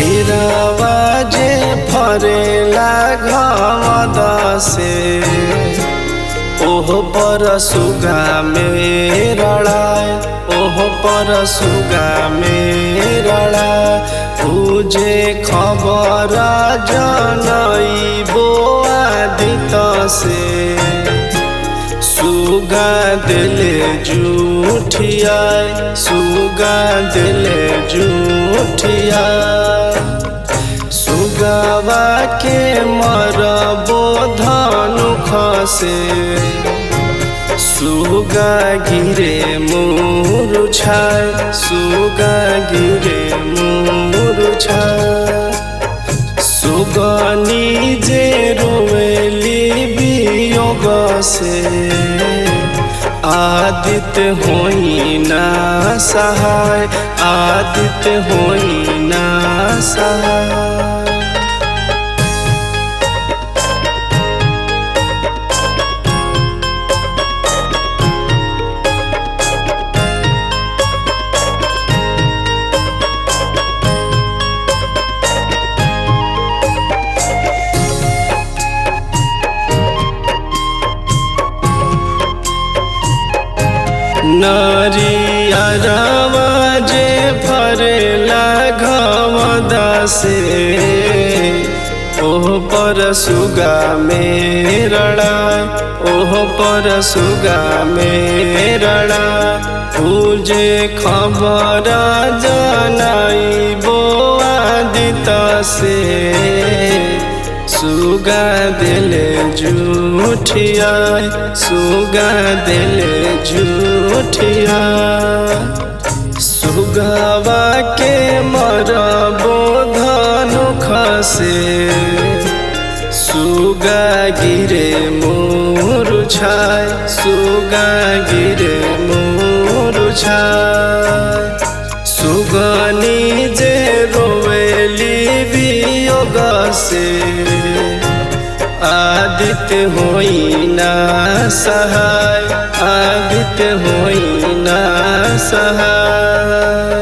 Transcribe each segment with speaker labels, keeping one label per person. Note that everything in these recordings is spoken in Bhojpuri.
Speaker 1: केरावा जे फरेला घमद से ओह पर सुगा मेरड़ाए, ओह पर सुगा मेरड़ाए। तुझे खबर जनइबो आदित से सुगा दिले जूठियाए, सुगा दिले जूठियाए। सुगावा के मरबो धनुख से सुगा गिरे मुरुछाए, सुगा गिरे मुरुछाए। सुगनी जे रोवेली वियोग से आदित्य होई ना सहाय, आदित्य होई ना सहाय। नरियरवा जे फरेला घमद से ओह पर सुगा मेरड़ाए, ओह पर सुगा मेरड़ाए। तुझे खबर जनइबो आदित से सुगा दिले जूठियाए, सुगा दिले जूठियाए। सुगावा के मरबो धनुख से सुगा गिरे मुरुछाए, सुगा गिरे मुरुछाए। सुगनी जे रोवेली वियोग से आदित्य होई ना सहाय, आदित्य होई ना सहाय।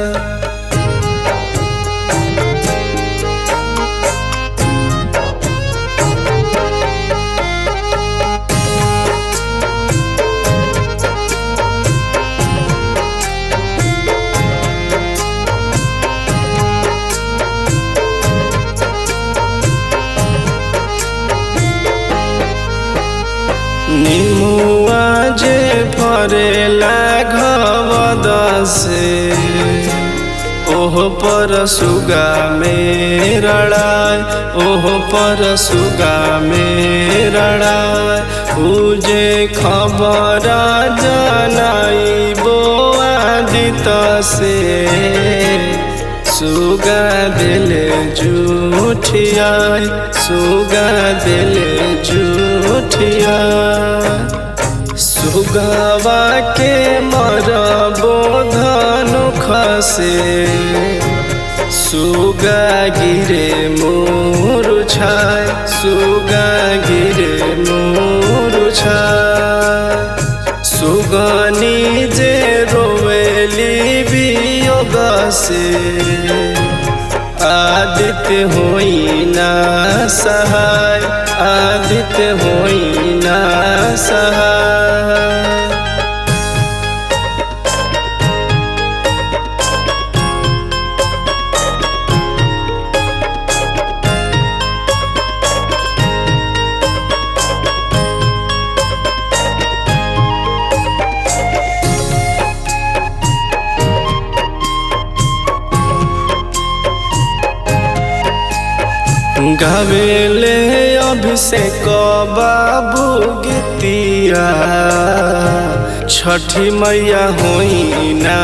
Speaker 1: निमुआ जे फरेला घमद से ओह पर सुगा मेरड़ाए, ओह पर सुगा मेरड़ाए। तुझे खबर जनइबो आदित से सुगा दिले जूठियाए, सुगा दिले जूठियाए। सुगावा के मरबो धनुख से सुगा गिरे मुरुछाए, सुगा गिरे मुरुछाए। सुगनी जे रोवेली वियोग से आदित्य होई ना सहाय, आदित्य होई ना सहाय। गावेले अभिषेक बाबू गीतिया छठी मैया होई ना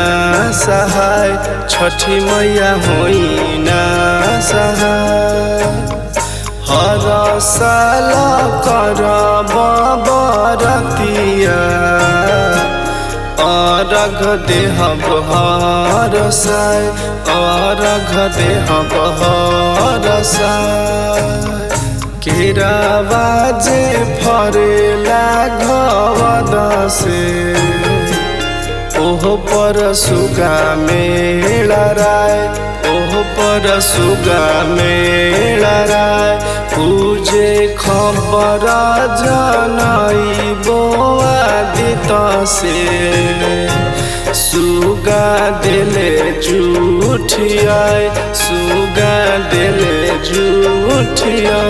Speaker 1: सहाय, छठी मैया होई ना सहाय। हर साल करब बरतिया अर्घ देहब हर साय, अर्घ देहब हर साय। केरावा जे फरेला घमद से ओह पर सुगा मेरड़ाए, ओह पर सुगा मेला राय पूजे खबर जनई बोआदित से सुगा दिले जूठियाय सुगा दिले जूठियाय।